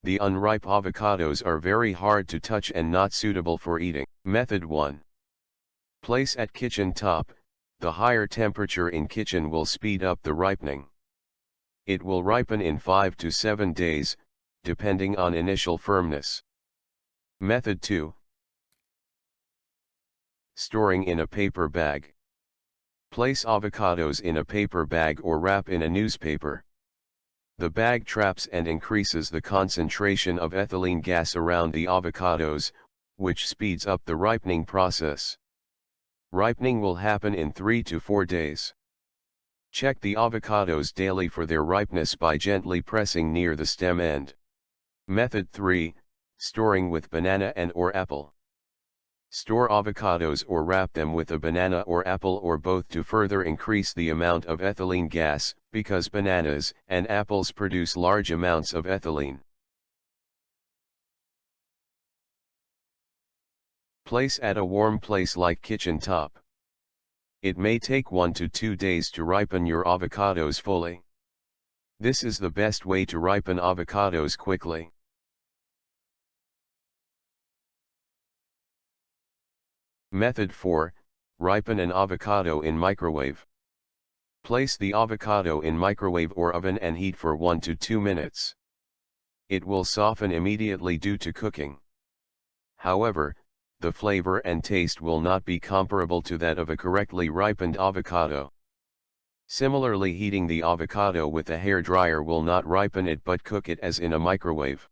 The unripe avocados are very hard to touch and not suitable for eating. Method 1. Place at kitchen top. The higher temperature in kitchen will speed up the ripening. It will ripen in 5 to 7 days, depending on initial firmness. Method 2. Storing in a paper bag. Place avocados in a paper bag or wrap in a newspaper. The bag traps and increases the concentration of ethylene gas around the avocados, which speeds up the ripening process. Ripening will happen in 3 to 4 days. Check the avocados daily for their ripeness by gently pressing near the stem end. Method 3. Storing with banana and/or apple. Store avocados or wrap them with a banana or apple or both to further increase the amount of ethylene gas, because bananas and apples produce large amounts of ethylene. Place at a warm place like kitchen top. It may take 1 to 2 days to ripen your avocados fully. This is the best way to ripen avocados quickly. Method 4. Ripen an avocado in microwave. Place the avocado in microwave or oven and heat for 1 to 2 minutes. It will soften immediately due to cooking. However, the flavor and taste will not be comparable to that of a correctly ripened avocado. Similarly, heating the avocado with a hairdryer will not ripen it but cook it as in a microwave.